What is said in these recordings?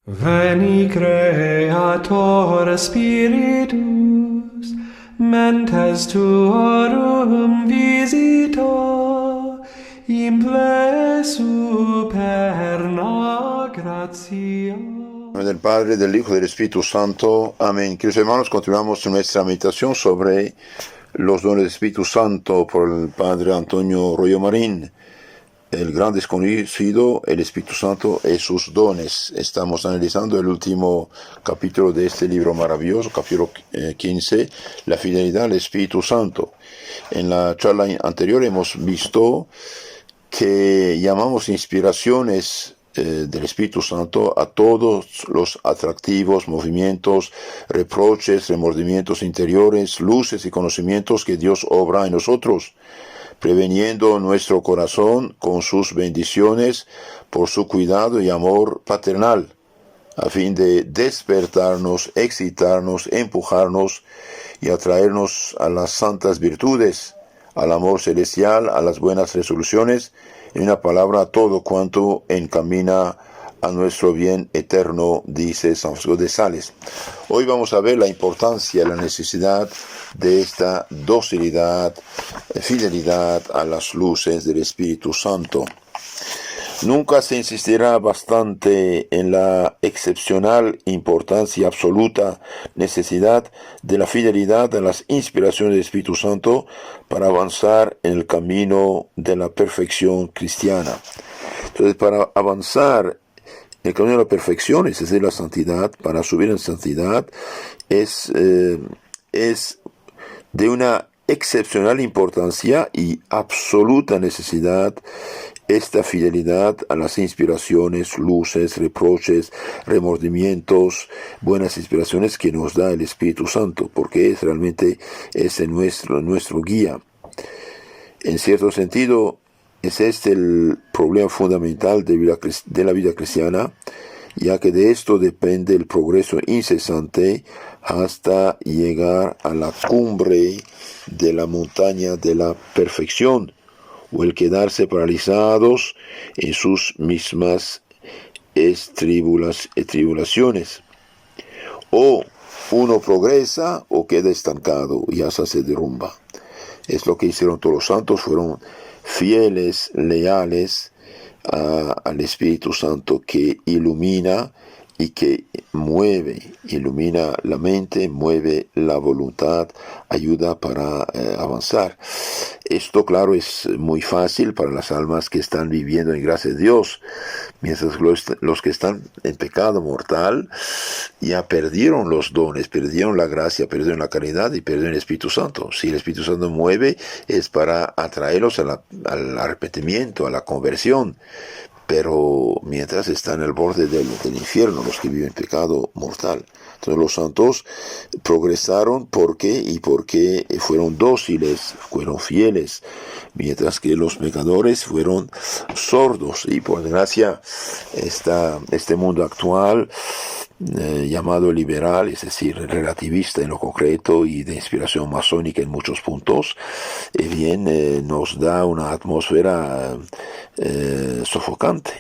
Veni Creator Spiritus, mentes tuorum visita, imple superna gratia. En nombre del Padre, del Hijo y del Espíritu Santo. Amén. Queridos hermanos, continuamos nuestra meditación sobre los dones del Espíritu Santo por el Padre Antonio Royo Marín. El gran desconocido, el Espíritu Santo y sus dones. Estamos analizando el último capítulo de este libro maravilloso, capítulo 15, la fidelidad al Espíritu Santo. En la charla anterior hemos visto que llamamos inspiraciones del Espíritu Santo a todos los atractivos, movimientos, reproches, remordimientos interiores, luces y conocimientos que Dios obra en nosotros, preveniendo nuestro corazón con sus bendiciones por su cuidado y amor paternal, a fin de despertarnos, excitarnos, empujarnos y atraernos a las santas virtudes, al amor celestial, a las buenas resoluciones, en una palabra, a todo cuanto encamina a nuestro bien eterno, dice San Francisco de Sales. Hoy vamos a ver la importancia, la necesidad de esta docilidad, fidelidad a las luces del Espíritu Santo. Nunca se insistirá bastante en la excepcional importancia, absoluta necesidad de la fidelidad a las inspiraciones del Espíritu Santo para avanzar en el camino de la perfección cristiana. Entonces, para avanzar en el camino de la perfección, es decir, la santidad, para subir en santidad, es de una excepcional importancia y absoluta necesidad esta fidelidad a las inspiraciones, luces, reproches, remordimientos, buenas inspiraciones que nos da el Espíritu Santo, porque realmente es nuestro guía. En cierto sentido, es este el problema fundamental de la vida cristiana, ya que de esto depende el progreso incesante hasta llegar a la cumbre de la montaña de la perfección, o el quedarse paralizados en sus mismas tribulaciones. O uno progresa o queda estancado y hasta se derrumba. Es lo que hicieron todos los santos, fueron fieles, leales al Espíritu Santo que ilumina y que ilumina la mente, mueve la voluntad, ayuda para avanzar. Esto, claro, es muy fácil para las almas que están viviendo en gracia de Dios, mientras los que están en pecado mortal ya perdieron los dones, perdieron la gracia, perdieron la caridad y perdieron el Espíritu Santo. Si el Espíritu Santo mueve, es para atraerlos al arrepentimiento, a la conversión. Pero mientras están en el borde del infierno, los que viven en pecado mortal. Entonces los santos progresaron porque fueron dóciles, fueron fieles, mientras que los pecadores fueron sordos. Y por desgracia, este mundo actual, llamado liberal, es decir, relativista en lo concreto y de inspiración masónica en muchos puntos, nos da una atmósfera sofocante,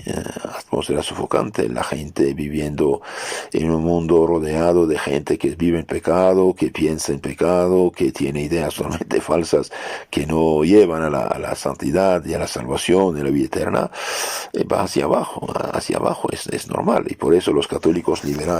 la gente viviendo en un mundo rodeado de gente que vive en pecado, que piensa en pecado, que tiene ideas solamente falsas, que no llevan a la santidad y a la salvación y a la vida eterna, va hacia abajo, es normal. Y por eso los católicos liberales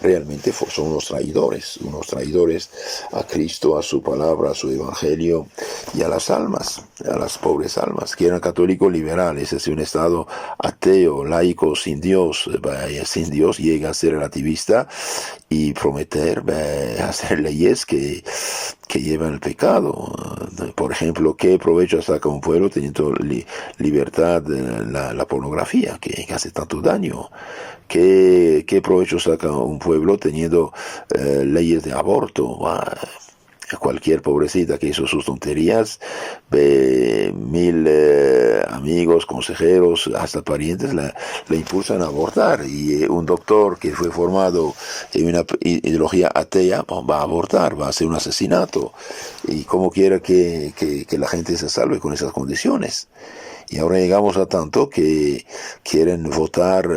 realmente son unos traidores a Cristo, a su palabra, a su evangelio y a las almas, a las pobres almas, que eran católicos liberales, es decir, un estado ateo, laico, sin Dios llega a ser relativista y prometer hacer leyes que llevan al pecado. Por ejemplo, ¿qué provecho saca un pueblo teniendo libertad de la pornografía que hace tanto daño? ¿Qué provecho saca un pueblo teniendo leyes de aborto? Cualquier pobrecita que hizo sus tonterías, 1000 amigos, consejeros, hasta parientes le impulsan a abortar, y un doctor que fue formado en una ideología atea va a abortar, va a hacer un asesinato, y cómo quiera que la gente se salve con esas condiciones. Y ahora llegamos a tanto que quieren votar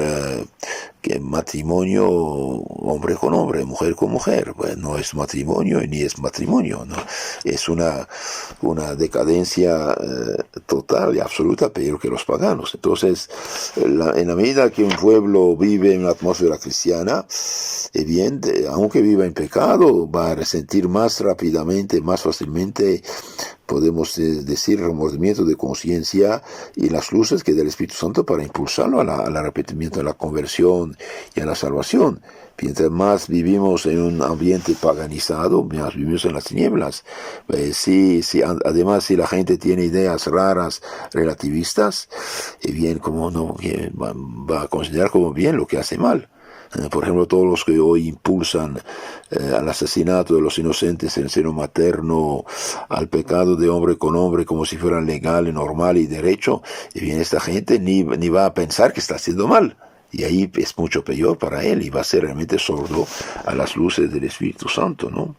que matrimonio hombre con hombre, mujer con mujer, pues no es matrimonio ni es matrimonio, ¿no? Es una decadencia total y absoluta, peor que los paganos. Entonces, en la medida que un pueblo vive en una atmósfera cristiana, bien, aunque viva en pecado, va a resentir más rápidamente, más fácilmente, podemos decir, remordimiento de conciencia y las luces que da el Espíritu Santo para impulsarlo al arrepentimiento, a la conversión y a la salvación. Mientras más vivimos en un ambiente paganizado, más vivimos en las tinieblas. Además, si la gente tiene ideas raras, relativistas, bien, como no, va a considerar como bien lo que hace mal. Por ejemplo, todos los que hoy impulsan al asesinato de los inocentes en el seno materno, al pecado de hombre con hombre como si fuera legal, normal y derecho, y bien, esta gente ni va a pensar que está haciendo mal. Y ahí es mucho peor para él y va a ser realmente sordo a las luces del Espíritu Santo, ¿no?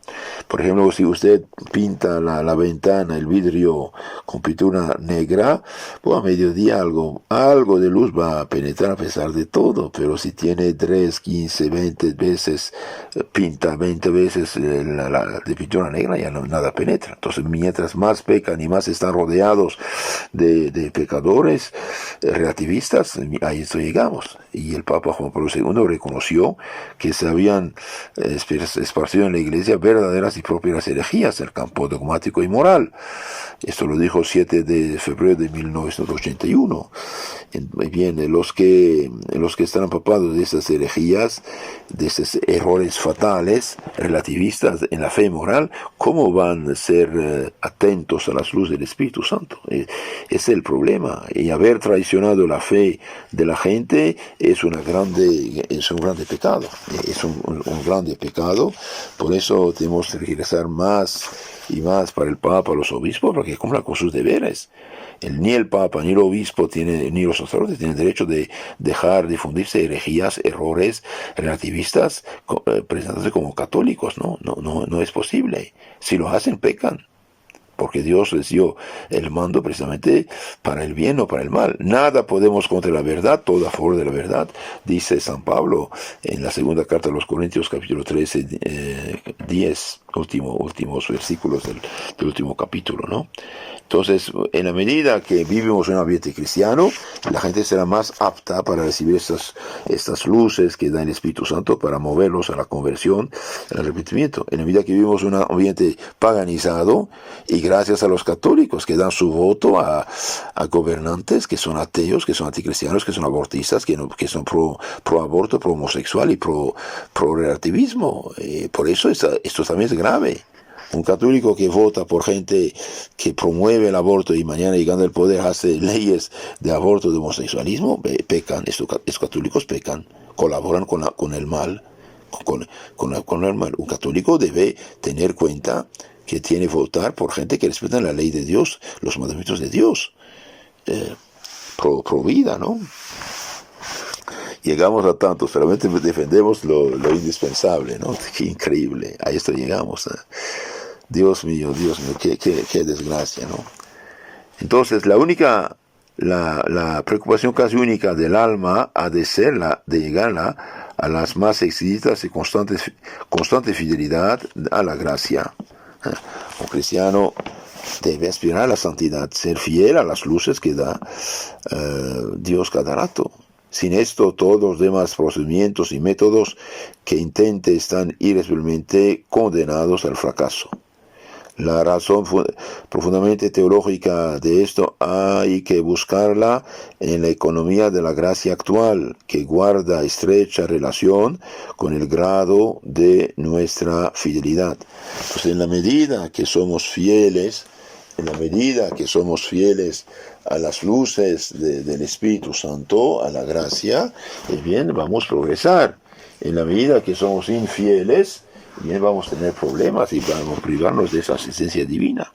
Por ejemplo, si usted pinta la ventana, el vidrio con pintura negra, pues a mediodía algo de luz va a penetrar a pesar de todo, pero si tiene 3, 15, 20 veces, pinta 20 veces de pintura negra, ya nada penetra. Entonces, mientras más pecan y más están rodeados de pecadores relativistas, ahí llegamos. Y el Papa Juan Pablo II reconoció que se habían esparcido en la Iglesia verdaderas y propias herejías en el campo dogmático y moral. Esto lo dijo el 7 de febrero de 1981. Bien, los que están empapados de esas herejías, de esos errores fatales, relativistas en la fe moral, ¿cómo van a ser atentos a las luces del Espíritu Santo? Es el problema. Y haber traicionado la fe de la gente es un grande pecado. Es un grande pecado. Por eso tenemos que regresar más y más para el Papa, los obispos, para que cumplan con sus deberes. Ni el Papa, ni el obispo, ni los sacerdotes tienen derecho de dejar difundirse herejías, errores relativistas, presentándose como católicos. No es posible. Si lo hacen, pecan. Porque Dios les dio el mando precisamente para el bien o para el mal. Nada podemos contra la verdad, todo a favor de la verdad, dice San Pablo en la segunda carta a los Corintios, capítulo 13, 10, últimos versículos del último capítulo, ¿no? Entonces, en la medida que vivimos en un ambiente cristiano, la gente será más apta para recibir estas luces que da el Espíritu Santo para moverlos a la conversión, al arrepentimiento. En la medida que vivimos en un ambiente paganizado, y gracias a los católicos que dan su voto a gobernantes que son ateos, que son anticristianos, que son abortistas, que son pro aborto, pro homosexual y pro relativismo. Por eso esto también es grave. Un católico que vota por gente que promueve el aborto y mañana llegando al poder hace leyes de aborto, de homosexualismo, pecan. Estos católicos pecan, colaboran con el mal. Con el mal. Un católico debe tener cuenta que tiene que votar por gente que respeta la ley de Dios, los mandamientos de Dios, pro vida, ¿no? Llegamos a tanto, solamente defendemos lo indispensable, ¿no? Qué increíble, a esto llegamos, ¿eh? Dios mío, qué desgracia, ¿no? Entonces, la preocupación casi única del alma ha de ser de llegar a las más exigidas y constante fidelidad a la gracia. Un cristiano debe aspirar a la santidad, ser fiel a las luces que da Dios cada rato. Sin esto, todos los demás procedimientos y métodos que intente están irreversiblemente condenados al fracaso. La razón profundamente teológica de esto hay que buscarla en la economía de la gracia actual, que guarda estrecha relación con el grado de nuestra fidelidad. Pues en la medida que somos fieles, a las luces del Espíritu Santo, a la gracia, bien, vamos a progresar. En la medida que somos infieles, bien, vamos a tener problemas y vamos a privarnos de esa asistencia divina.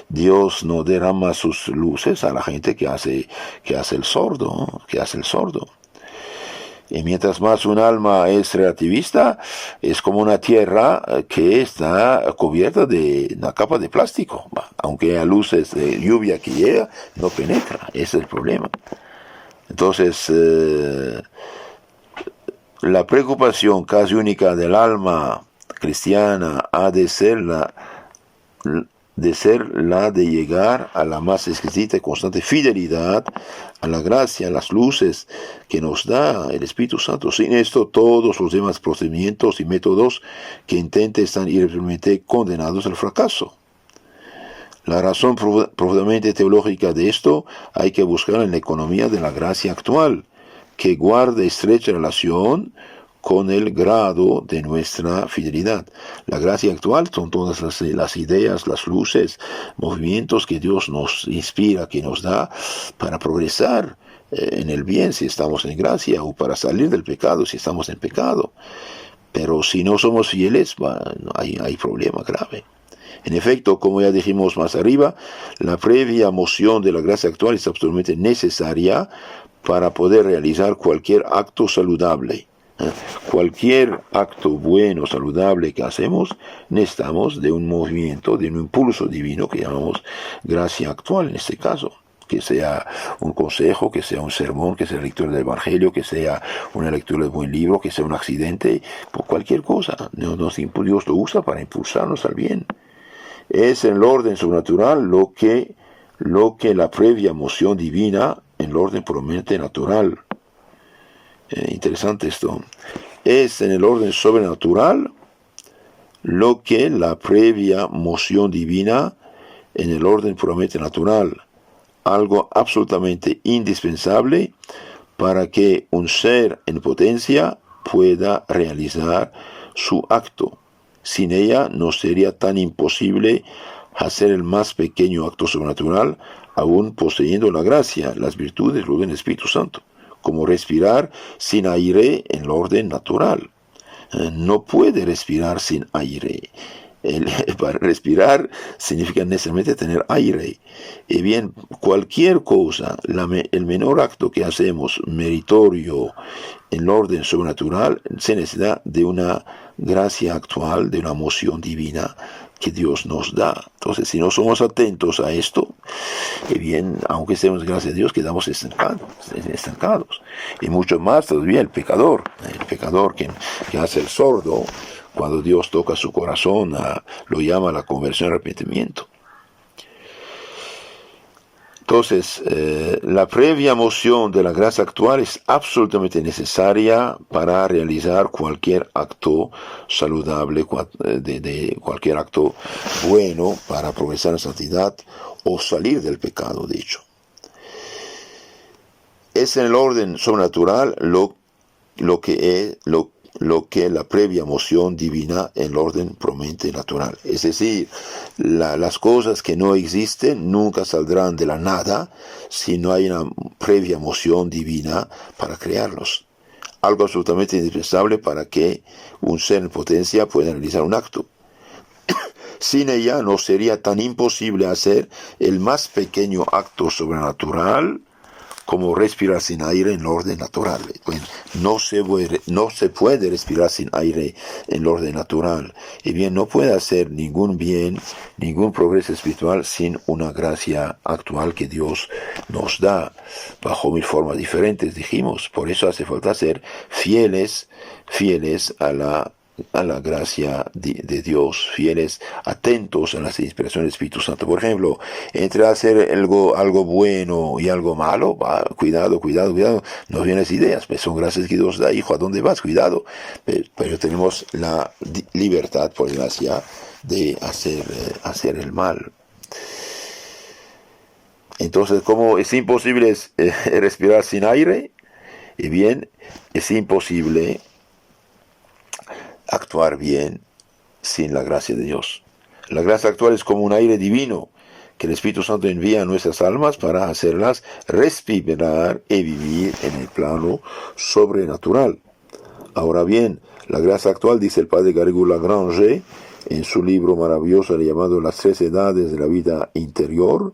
Dios no derrama sus luces a la gente que hace el sordo, ¿no? Que hace el sordo. Y mientras más un alma es relativista, es como una tierra que está cubierta de una capa de plástico. Aunque haya luces de lluvia que llega, no penetra. Ese es el problema. Entonces, la preocupación casi única del alma cristiana ha de ser la de llegar a la más exquisita y constante fidelidad a la gracia, a las luces que nos da el Espíritu Santo. Sin esto, todos los demás procedimientos y métodos que intenten están irremediablemente condenados al fracaso. La razón profundamente teológica de esto hay que buscar en la economía de la gracia actual, que guarda estrecha relación con el grado de nuestra fidelidad. La gracia actual son todas las ideas, las luces, movimientos que Dios nos inspira, que nos da para progresar en el bien si estamos en gracia, o para salir del pecado si estamos en pecado. Pero si no somos fieles, hay problema grave. En efecto, como ya dijimos más arriba, la previa moción de la gracia actual es absolutamente necesaria para poder realizar cualquier acto saludable. Cualquier acto bueno, saludable que hacemos, necesitamos de un movimiento, de un impulso divino que llamamos gracia actual en este caso. Que sea un consejo, que sea un sermón, que sea la lectura del Evangelio, que sea una lectura de buen libro, que sea un accidente, por cualquier cosa. Dios lo usa para impulsarnos al bien. Es en el orden sobrenatural lo que la previa moción divina en el orden puramente natural. Interesante esto. Es en el orden sobrenatural lo que la previa moción divina en el orden puramente natural. Algo absolutamente indispensable para que un ser en potencia pueda realizar su acto. Sin ella no sería tan imposible hacer el más pequeño acto sobrenatural, aún poseyendo la gracia, las virtudes, luego el Espíritu Santo, como respirar sin aire en el orden natural. No puede respirar sin aire. Para respirar significa necesariamente tener aire. Y bien, cualquier cosa, el menor acto que hacemos meritorio en el orden sobrenatural, se necesita de una gracia actual, de una moción divina que Dios nos da. Entonces, si no somos atentos a esto, bien, aunque estemos gracias a Dios, quedamos estancados. Y mucho más todavía el pecador que hace el sordo, cuando Dios toca su corazón, lo llama a la conversión y arrepentimiento. Entonces, la previa moción de la gracia actual es absolutamente necesaria para realizar cualquier acto saludable, de cualquier acto bueno para progresar en santidad o salir del pecado, de hecho. Es en el orden sobrenatural lo que la previa moción divina en el orden puramente natural. Es decir, las cosas que no existen nunca saldrán de la nada si no hay una previa moción divina para crearlos. Algo absolutamente indispensable para que un ser en potencia pueda realizar un acto. Sin ella no sería tan imposible hacer el más pequeño acto sobrenatural como respirar sin aire en el orden natural. Bueno, no se puede respirar sin aire en el orden natural. Y bien, no puede hacer ningún bien, ningún progreso espiritual sin una gracia actual que Dios nos da, bajo 1000 formas diferentes, dijimos. Por eso hace falta ser fieles a la gracia de Dios, fieles, atentos a las inspiraciones del Espíritu Santo. Por ejemplo, entre hacer algo bueno y algo malo, cuidado, no vienes ideas, pues son gracias que Dios da, hijo, ¿a dónde vas? Cuidado. Pero tenemos la libertad, por gracia, de hacer el mal. Entonces, como es imposible respirar sin aire, y bien, es imposible actuar bien sin la gracia de Dios. La gracia actual es como un aire divino que el Espíritu Santo envía a nuestras almas para hacerlas respirar y vivir en el plano sobrenatural. Ahora bien, la gracia actual, dice el padre Garrigou Lagrange en su libro maravilloso llamado Las 3 edades de la vida interior,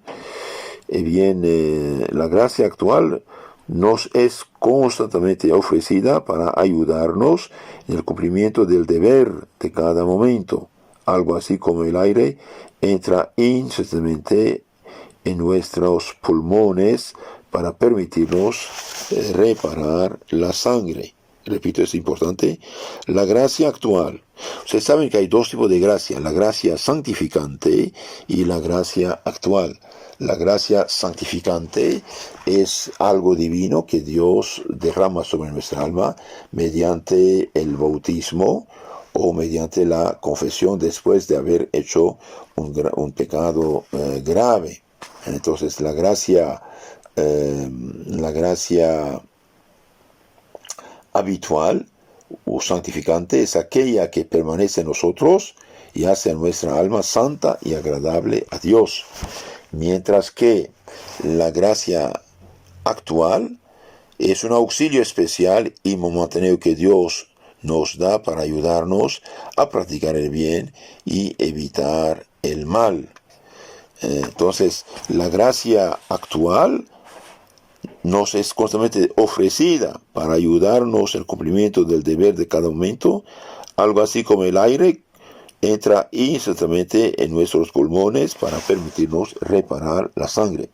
la gracia actual nos es constantemente ofrecida para ayudarnos en el cumplimiento del deber de cada momento, algo así como el aire entra incesantemente en nuestros pulmones para permitirnos reparar la sangre. repito, es importante, la gracia actual. Ustedes saben que hay dos tipos de gracia, la gracia santificante y la gracia actual. La gracia santificante es algo divino que Dios derrama sobre nuestra alma mediante el bautismo o mediante la confesión después de haber hecho un pecado grave. Entonces la gracia habitual o santificante es aquella que permanece en nosotros y hace a nuestra alma santa y agradable a Dios. Mientras que la gracia actual es un auxilio especial y momentáneo que Dios nos da para ayudarnos a practicar el bien y evitar el mal. Entonces, la gracia actual nos es constantemente ofrecida para ayudarnos en el cumplimiento del deber de cada momento, algo así como el aire entra instantáneamente en nuestros pulmones para permitirnos reparar la sangre.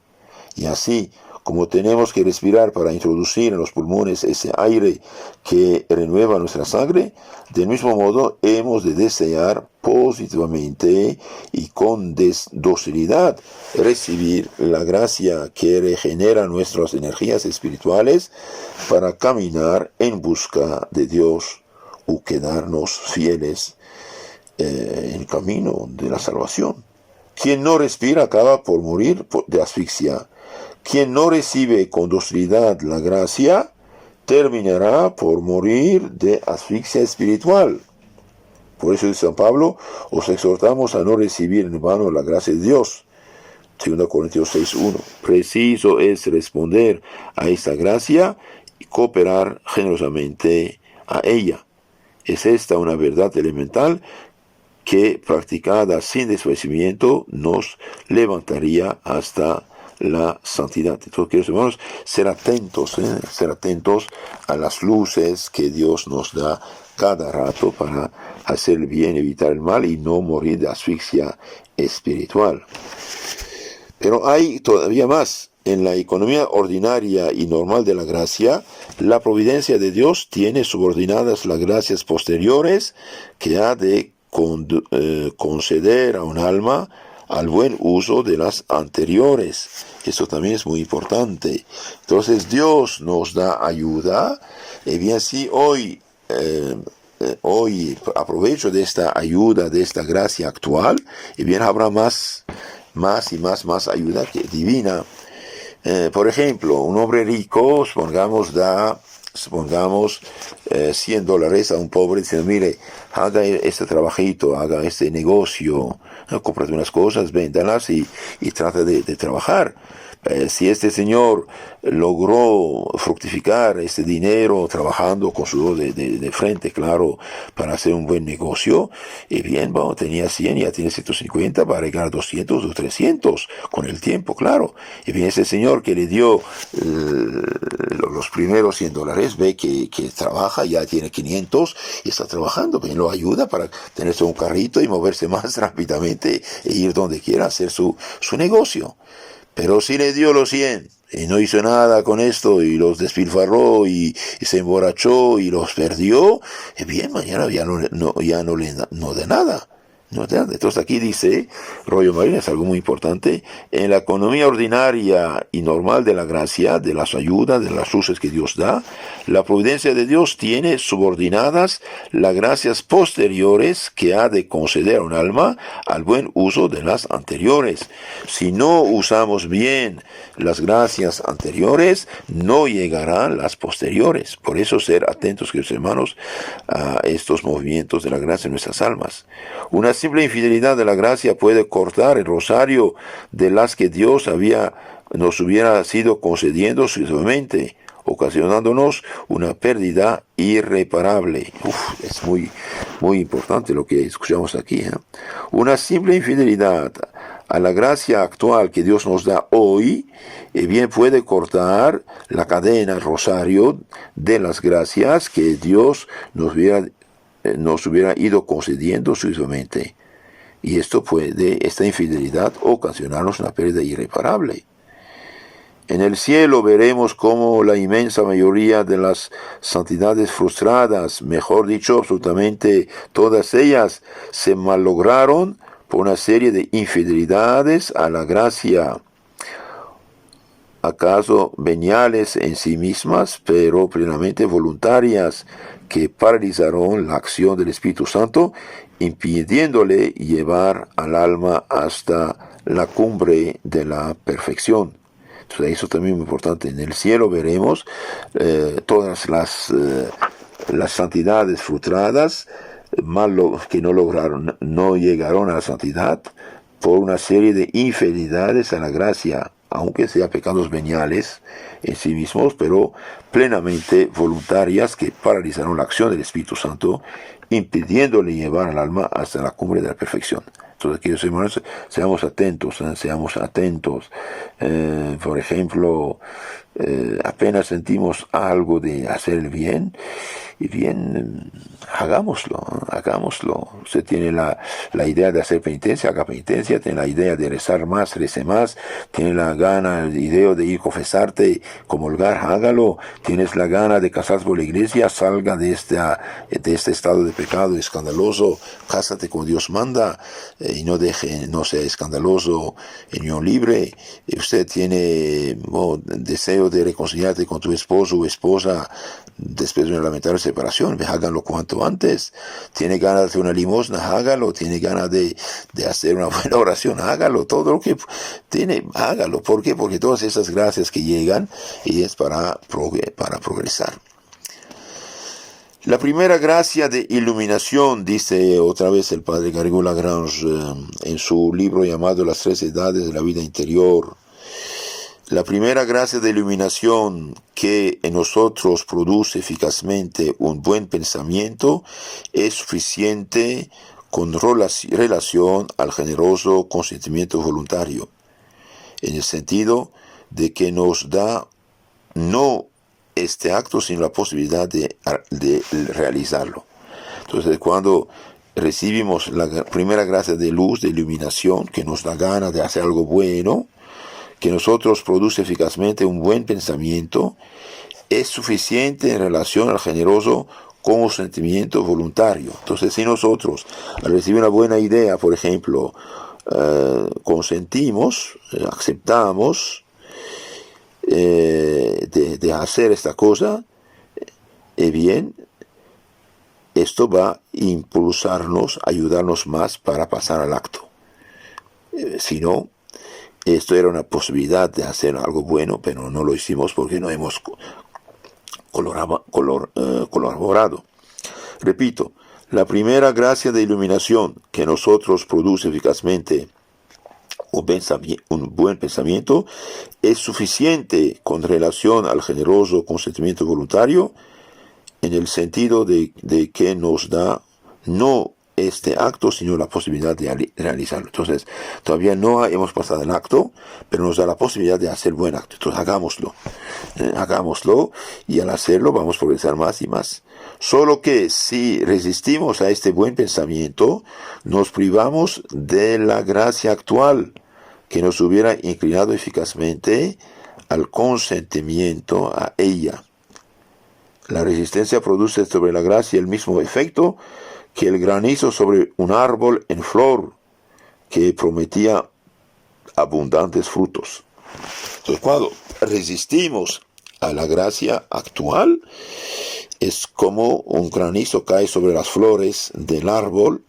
Y así como tenemos que respirar para introducir en los pulmones ese aire que renueva nuestra sangre, del mismo modo hemos de desear positivamente y con docilidad recibir la gracia que regenera nuestras energías espirituales para caminar en busca de Dios o quedarnos fieles en el camino de la salvación. Quien no respira acaba por morir de asfixia. Quien no recibe con docilidad la gracia terminará por morir de asfixia espiritual. Por eso dice San Pablo, os exhortamos a no recibir en vano la gracia de Dios. 2 Corintios 6:1. Preciso es responder a esta gracia y cooperar generosamente a ella. Es esta una verdad elemental que, practicada sin desfallecimiento, nos levantaría hasta la santidad. Entonces, queridos hermanos, ser atentos a las luces que Dios nos da cada rato para hacer el bien, evitar el mal y no morir de asfixia espiritual. Pero hay todavía más. En la economía ordinaria y normal de la gracia, la providencia de Dios tiene subordinadas las gracias posteriores que ha de conceder a un alma al buen uso de las anteriores. Eso también es muy importante. Entonces Dios nos da ayuda. Y bien, si hoy aprovecho de esta ayuda, de esta gracia actual, y bien habrá más ayuda divina. Por ejemplo, un hombre rico, supongamos, da $100 a un pobre diciendo, mire, haga este trabajito, haga este negocio, cómprate unas cosas, véndalas y trata de trabajar. Si este señor logró fructificar este dinero trabajando con sudor de frente, claro, para hacer un buen negocio, y bien, bueno, tenía 100, ya tiene 150, va a llegar a 200 o 300 con el tiempo, claro. Y bien, ese señor que le dio los primeros $100, ve que trabaja, ya tiene 500 y está trabajando, bien, lo ayuda para tenerse un carrito y moverse más rápidamente e ir donde quiera a hacer su negocio. Pero si le dio los 100 y no hizo nada con esto y los despilfarró y se emborrachó y los perdió, bien, mañana ya no da nada. Entonces aquí dice, Rollo Marín, es algo muy importante, en la economía ordinaria y normal de la gracia, de las ayudas, de las luces que Dios da, la providencia de Dios tiene subordinadas las gracias posteriores que ha de conceder a un alma al buen uso de las anteriores. Si no usamos bien las gracias anteriores, no llegarán las posteriores. Por eso ser atentos, queridos hermanos, a estos movimientos de la gracia en nuestras almas. Una simple infidelidad de la gracia puede cortar el rosario de las que Dios nos hubiera sido concediendo sucesivamente, ocasionándonos una pérdida irreparable. Es muy, muy importante lo que escuchamos aquí. Una simple infidelidad a la gracia actual que Dios nos da hoy, bien puede cortar la cadena, el rosario de las gracias que Dios nos hubiera ido concediendo sucesivamente. Y esta infidelidad, ocasionarnos una pérdida irreparable. En el cielo veremos cómo la inmensa mayoría de las santidades frustradas, mejor dicho, absolutamente todas ellas, se malograron por una serie de infidelidades a la gracia, acaso veniales en sí mismas, pero plenamente voluntarias, que paralizaron la acción del Espíritu Santo, impidiéndole llevar al alma hasta la cumbre de la perfección. Entonces, eso también es muy importante. En el cielo veremos todas las santidades frustradas, que no lograron, no llegaron a la santidad por una serie de infidelidades a la gracia, aunque sea pecados veniales en sí mismos, pero plenamente voluntarias, que paralizaron la acción del Espíritu Santo, impidiéndole llevar al alma hasta la cumbre de la perfección. Entonces, queridos hermanos, seamos atentos, seamos atentos. Por ejemplo, apenas sentimos algo de hacer el bien, y bien, hagámoslo. Usted tiene la idea de hacer penitencia, haga penitencia. Tiene la idea de rezar más, rece más. Tiene la gana, el idea de ir a confesarte, comulgar, hágalo. Tienes la gana de casarse por la iglesia, salga de este estado de pecado escandaloso, cásate como Dios manda, y no sea escandaloso, en unión libre. Usted tiene deseo de reconciliarte con tu esposo o esposa después de una lamentable separación, háganlo cuanto antes. Tiene ganas de hacer una limosna, hágalo. Tiene ganas de hacer una buena oración, hágalo. Todo lo que tiene, hágalo. ¿Por qué? Porque todas esas gracias que llegan, y es para progresar. La primera gracia de iluminación, dice otra vez el padre Garrigou Lagrange en su libro llamado Las tres edades de la vida interior. La primera gracia de iluminación que en nosotros produce eficazmente un buen pensamiento es suficiente con relación al generoso consentimiento voluntario, en el sentido de que nos da no este acto, sino la posibilidad de realizarlo. Entonces, cuando recibimos la primera gracia de luz, de iluminación, que nos da ganas de hacer algo bueno, que nosotros produce eficazmente un buen pensamiento, es suficiente en relación al generoso consentimiento voluntario. Entonces, si nosotros, al recibir una buena idea, por ejemplo, consentimos, aceptamos de hacer esta cosa, bien, esto va a impulsarnos, ayudarnos más para pasar al acto. Si no, esto era una posibilidad de hacer algo bueno, pero no lo hicimos porque no hemos colaborado. Repito, la primera gracia de iluminación que nosotros produce eficazmente un buen pensamiento es suficiente con relación al generoso consentimiento voluntario, en el sentido de que nos da no este acto, sino la posibilidad de realizarlo. Entonces, todavía no hemos pasado el acto, pero nos da la posibilidad de hacer buen acto. Entonces, hagámoslo, y al hacerlo vamos a progresar más y más. Solo que si resistimos a este buen pensamiento, nos privamos de la gracia actual, que nos hubiera inclinado eficazmente al consentimiento a ella. La resistencia produce sobre la gracia el mismo efecto que el granizo sobre un árbol en flor, que prometía abundantes frutos. Entonces, cuando resistimos a la gracia actual, es como un granizo cae sobre las flores del árbol,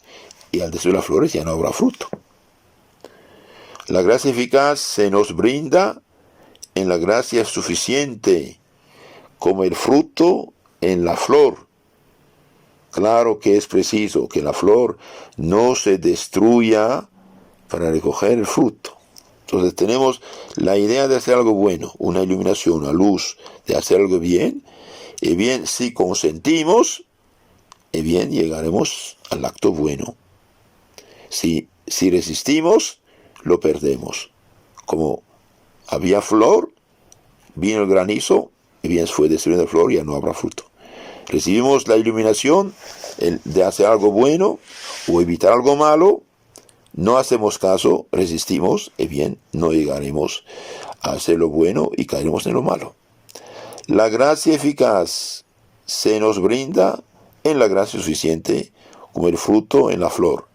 y al destruir las flores ya no habrá fruto. La gracia eficaz se nos brinda en la gracia suficiente, como el fruto en la flor. Claro que es preciso que la flor no se destruya para recoger el fruto. Entonces tenemos la idea de hacer algo bueno, una iluminación, una luz, de hacer algo bien. Y bien, si consentimos, y bien, llegaremos al acto bueno. Si resistimos, lo perdemos. Como había flor, vino el granizo, y bien fue destruyendo la flor, ya no habrá fruto. Recibimos la iluminación de hacer algo bueno o evitar algo malo, no hacemos caso, resistimos, y bien, no llegaremos a hacer lo bueno y caeremos en lo malo. La gracia eficaz se nos brinda en la gracia suficiente como el fruto en la flor.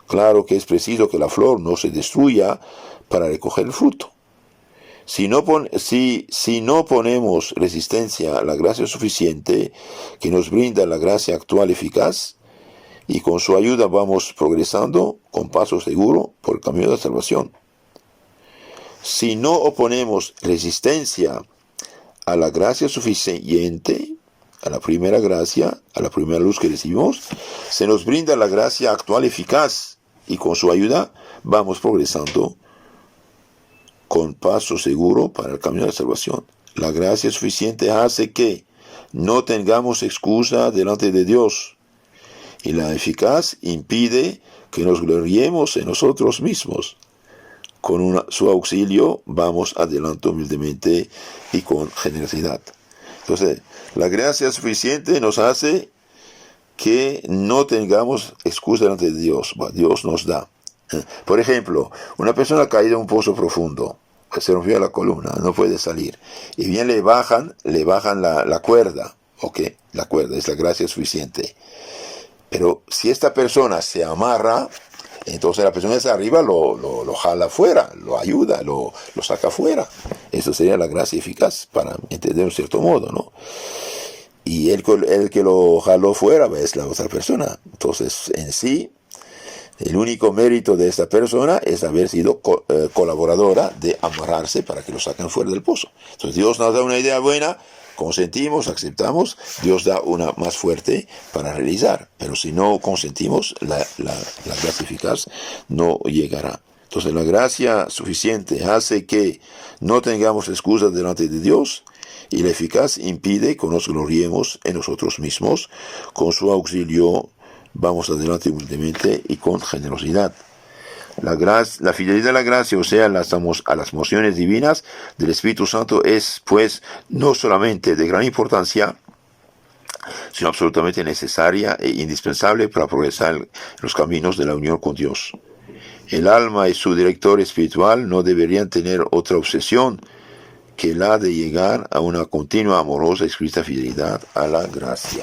Claro que es preciso que la flor no se destruya para recoger el fruto. Si no ponemos resistencia a la gracia suficiente que nos brinda la gracia actual eficaz, y con su ayuda vamos progresando con paso seguro por el camino de la salvación. Si no oponemos resistencia a la gracia suficiente, a la primera gracia, a la primera luz que recibimos, se nos brinda la gracia actual eficaz y con su ayuda vamos progresando con paso seguro para el camino de la salvación. La gracia suficiente hace que no tengamos excusa delante de Dios, y la eficaz impide que nos gloriemos en nosotros mismos. Con su auxilio vamos adelante humildemente y con generosidad. Entonces, la gracia suficiente nos hace que no tengamos excusa delante de Dios. Dios nos da. Por ejemplo, una persona caída en un pozo profundo, se rompió la columna, no puede salir, y bien le bajan la cuerda. Ok, la cuerda es la gracia suficiente. Pero si esta persona se amarra, entonces la persona de arriba lo jala afuera, lo ayuda, lo saca afuera. Eso sería la gracia eficaz, para entender de un cierto modo, ¿no? Y el que lo jaló fuera es la otra persona. Entonces, en sí, el único mérito de esta persona es haber sido colaboradora de amarrarse para que lo saquen fuera del pozo. Entonces, Dios nos da una idea buena, consentimos, aceptamos, Dios da una más fuerte para realizar. Pero si no consentimos, la gracia eficaz no llegará. Entonces, la gracia suficiente hace que no tengamos excusas delante de Dios, y la eficaz impide que nos gloriemos en nosotros mismos. Con su auxilio vamos adelante humildemente y con generosidad. La fidelidad a la gracia, o sea, a las mociones divinas del Espíritu Santo, es pues no solamente de gran importancia, sino absolutamente necesaria e indispensable para progresar en los caminos de la unión con Dios. El alma y su director espiritual no deberían tener otra obsesión que la de llegar a una continua, amorosa y explícita fidelidad a la gracia.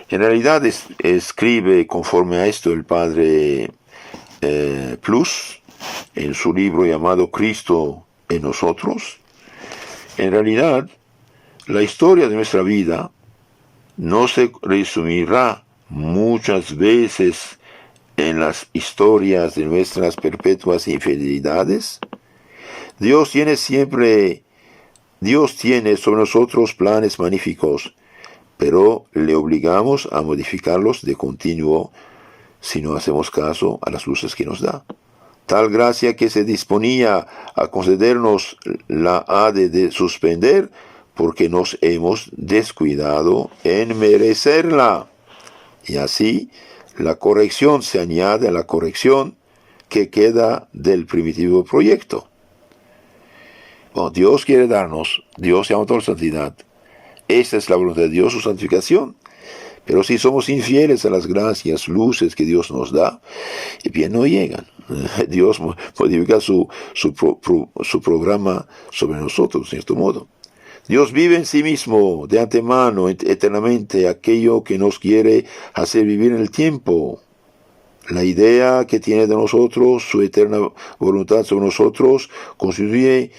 En realidad escribe conforme a esto el padre Plus en su libro llamado Cristo en nosotros. En realidad, la historia de nuestra vida no se resumirá muchas veces en las historias de nuestras perpetuas infidelidades. Dios tiene sobre nosotros planes magníficos, pero le obligamos a modificarlos de continuo si no hacemos caso a las luces que nos da. Tal gracia que se disponía a concedernos la ha de suspender porque nos hemos descuidado en merecerla. Y así la corrección se añade a la corrección que queda del primitivo proyecto. Bueno, Dios quiere darnos, Dios llama a toda la santidad. Esta es la voluntad de Dios, su santificación. Pero si somos infieles a las gracias, luces que Dios nos da, bien no llegan. Dios modifica su programa sobre nosotros, de cierto modo. Dios vive en sí mismo, de antemano, eternamente, aquello que nos quiere hacer vivir en el tiempo. La idea que tiene de nosotros, su eterna voluntad sobre nosotros, constituye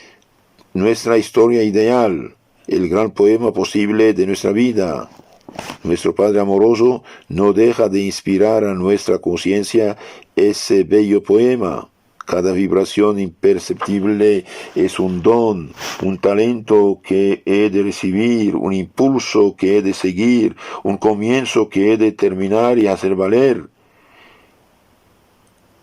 nuestra historia ideal, el gran poema posible de nuestra vida. Nuestro Padre amoroso no deja de inspirar a nuestra conciencia ese bello poema. Cada vibración imperceptible es un don, un talento que he de recibir, un impulso que he de seguir, un comienzo que he de terminar y hacer valer.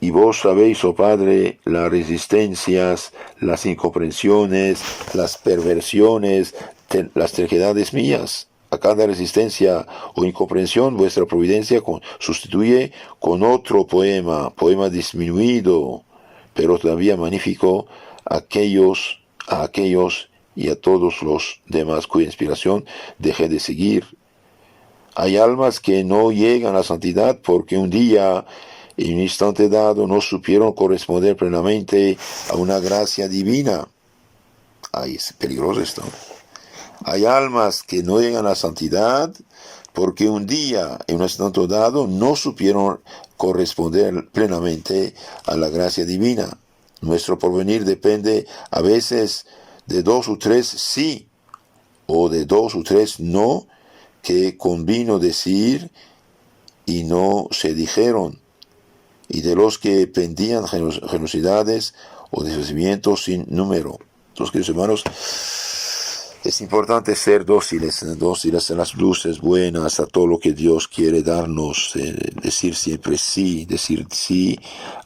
Y vos sabéis, oh Padre, las resistencias, las incomprensiones, las perversiones, las terquedades mías. A cada resistencia o incomprensión vuestra providencia sustituye con otro poema disminuido, pero todavía magnífico, a aquellos y a todos los demás cuya inspiración dejé de seguir. Hay almas que no llegan a la santidad porque un día, en un instante dado, no supieron corresponder plenamente a una gracia divina. Ay, es peligroso esto. Hay almas que no llegan a la santidad porque un día, en un instante dado, no supieron corresponder plenamente a la gracia divina. Nuestro porvenir depende a veces de 2 o 3 sí o de 2 o 3 no que convino decir y no se dijeron, y de los que pendían generosidades o desfacimientos sin número. Entonces, queridos hermanos, es importante ser dóciles a las luces buenas, a todo lo que Dios quiere darnos, decir siempre sí, decir sí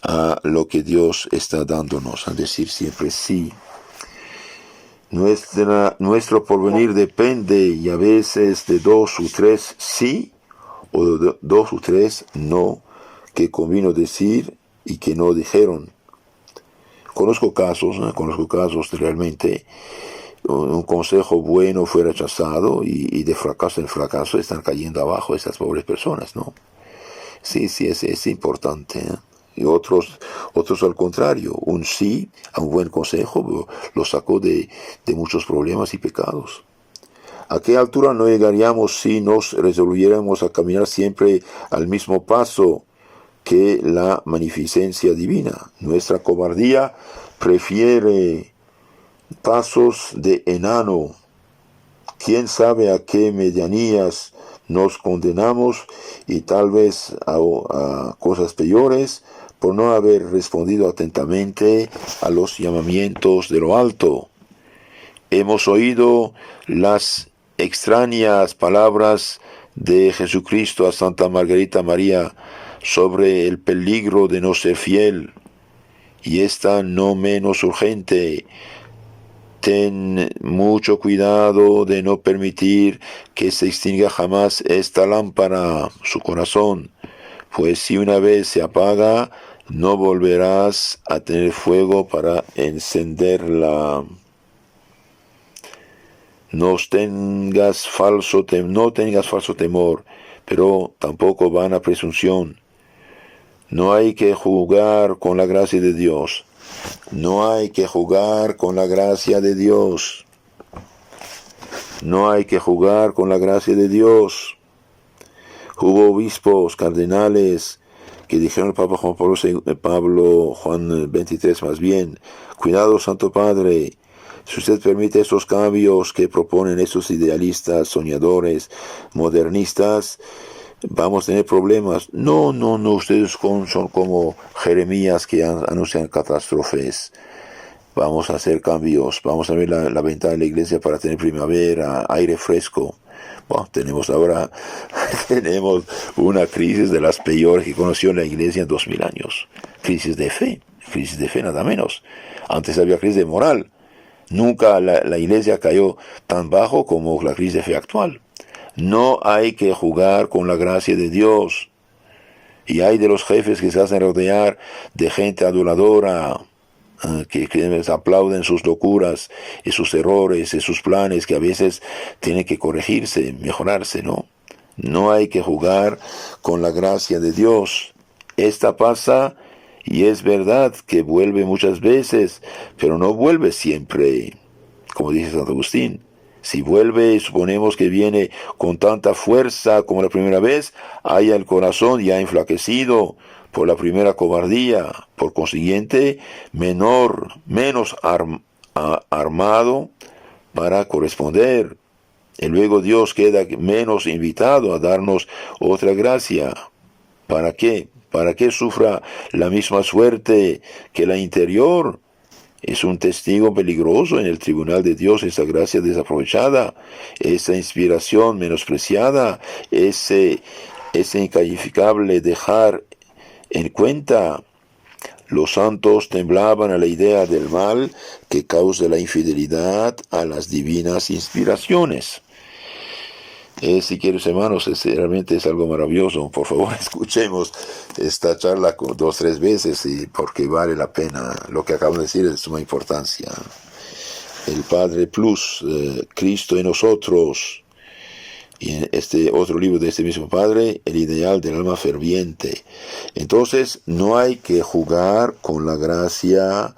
a lo que Dios está dándonos, a decir siempre sí. Nuestro porvenir depende y a veces de 2 o 3 sí o de 2 o 3 no que convino decir y que no dijeron. Conozco casos realmente. Un consejo bueno fue rechazado y de fracaso en fracaso están cayendo abajo estas pobres personas, ¿no? Sí, es importante, ¿eh? Y otros al contrario, un sí a un buen consejo lo sacó de muchos problemas y pecados. ¿A qué altura no llegaríamos si nos resolviéramos a caminar siempre al mismo paso que la magnificencia divina? Nuestra cobardía prefiere pasos de enano. ¿Quién sabe a qué medianías nos condenamos y tal vez a cosas peores por no haber respondido atentamente a los llamamientos de lo alto? Hemos oído las extrañas palabras de Jesucristo a Santa Margarita María sobre el peligro de no ser fiel, y esta no menos urgente: ten mucho cuidado de no permitir que se extinga jamás esta lámpara, su corazón, pues si una vez se apaga, no volverás a tener fuego para encenderla. No tengas falso temor, pero tampoco vana presunción. No hay que jugar con la gracia de Dios. No hay que jugar con la gracia de Dios. No hay que jugar con la gracia de Dios. Hubo obispos, cardenales, que dijeron al Papa Juan 23 más bien: cuidado, Santo Padre, si usted permite esos cambios que proponen esos idealistas, soñadores, modernistas, vamos a tener problemas. No, ustedes son como Jeremías que anuncian catástrofes. Vamos a hacer cambios, vamos a abrir la ventana de la iglesia para tener primavera, aire fresco. Bueno, tenemos una crisis de las peores que conoció la iglesia en 2000 años. Crisis de fe nada menos. Antes había crisis de moral. Nunca la iglesia cayó tan bajo como la crisis de fe actual. No hay que jugar con la gracia de Dios. Y hay de los jefes que se hacen rodear de gente aduladora, que aplauden sus locuras y sus errores y sus planes que a veces tienen que corregirse, mejorarse, ¿no? No hay que jugar con la gracia de Dios. Esta pasa y es verdad que vuelve muchas veces, pero no vuelve siempre, como dice Santo Agustín. Si vuelve, suponemos que viene con tanta fuerza como la primera vez, haya el corazón ya enflaquecido por la primera cobardía, por consiguiente, menos armado para corresponder. Y luego Dios queda menos invitado a darnos otra gracia. ¿Para qué? Para que sufra la misma suerte que la interior. Es un testigo peligroso en el tribunal de Dios, esa gracia desaprovechada, esa inspiración menospreciada, ese incalificable dejar en cuenta. Los santos temblaban a la idea del mal que causa la infidelidad a las divinas inspiraciones. Si quieres, hermanos, realmente es algo maravilloso. Por favor, escuchemos esta charla 2 o 3 veces, porque vale la pena. Lo que acabo de decir es de suma importancia. El Padre Plus, Cristo en nosotros. Y en este otro libro de este mismo Padre, el ideal del alma ferviente. Entonces, no hay que jugar con la gracia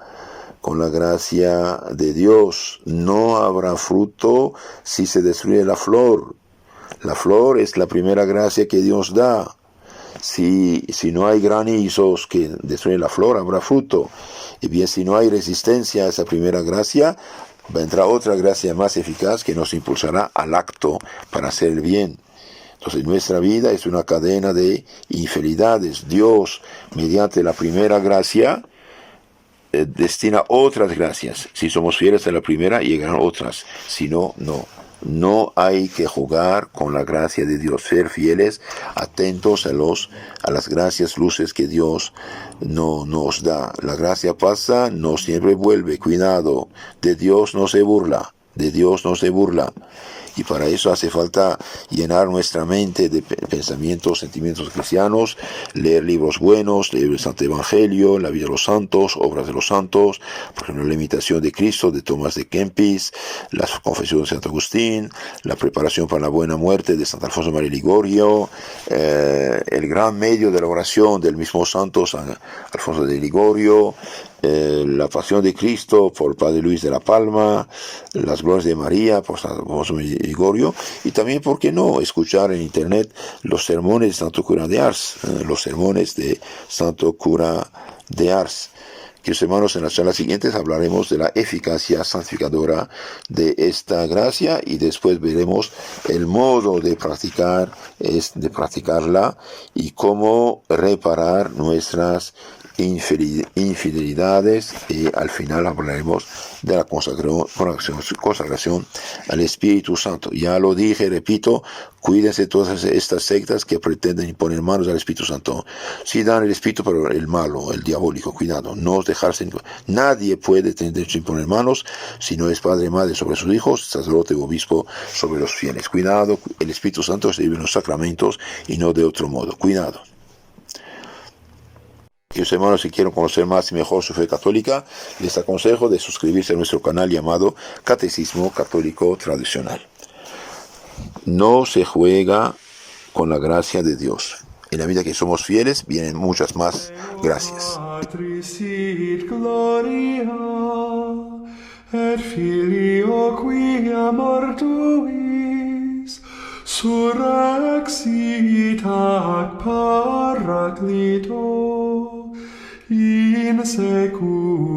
con la gracia de Dios. No habrá fruto si se destruye la flor. La flor es la primera gracia que Dios da. Si no hay granizos que destruyen la flor, habrá fruto. Y bien, si no hay resistencia a esa primera gracia, vendrá otra gracia más eficaz que nos impulsará al acto para hacer el bien. Entonces nuestra vida es una cadena de infidelidades. Dios, mediante la primera gracia, destina otras gracias. Si somos fieles a la primera, llegarán otras. Si no, no. No hay que jugar con la gracia de Dios. Ser fieles, atentos a las gracias, luces que Dios nos da. La gracia pasa, no siempre vuelve. Cuidado. De Dios no se burla. De Dios no se burla. Y para eso hace falta llenar nuestra mente de pensamientos, sentimientos cristianos, leer libros buenos, leer el Santo Evangelio, la vida de los santos, obras de los santos, por ejemplo, la imitación de Cristo de Tomás de Kempis, las confesiones de Santo Agustín, la preparación para la buena muerte de Santo Alfonso María Ligorio, el gran medio de la oración del mismo santo San Alfonso de Ligorio, la pasión de Cristo por Padre Luis de la Palma, las glorias de María por San Alfonso de Ligorio, y también, ¿por qué no?, escuchar en internet los sermones de Santo Cura de Ars, los sermones de Santo Cura de Ars. Queridos hermanos, en las charlas siguientes hablaremos de la eficacia santificadora de esta gracia y después veremos el modo de practicarla y cómo reparar nuestras infidelidades, y al final hablaremos de la consagración al Espíritu Santo. Ya lo dije, repito, cuídense de todas estas sectas que pretenden imponer manos al Espíritu Santo. Sí dan el Espíritu, pero el malo, el diabólico, cuidado, no dejarse. Nadie puede tener derecho a imponer manos si no es padre, madre sobre sus hijos, sacerdote o obispo sobre los fieles. Cuidado, el Espíritu Santo se vive en los sacramentos y no de otro modo. Cuidado. Queridos hermanos, si quieren conocer más y mejor su fe católica, les aconsejo de suscribirse a nuestro canal llamado Catecismo Católico Tradicional. No se juega con la gracia de Dios. En la medida que somos fieles, vienen muchas más gracias. Surrexit ac Paraclito in seculum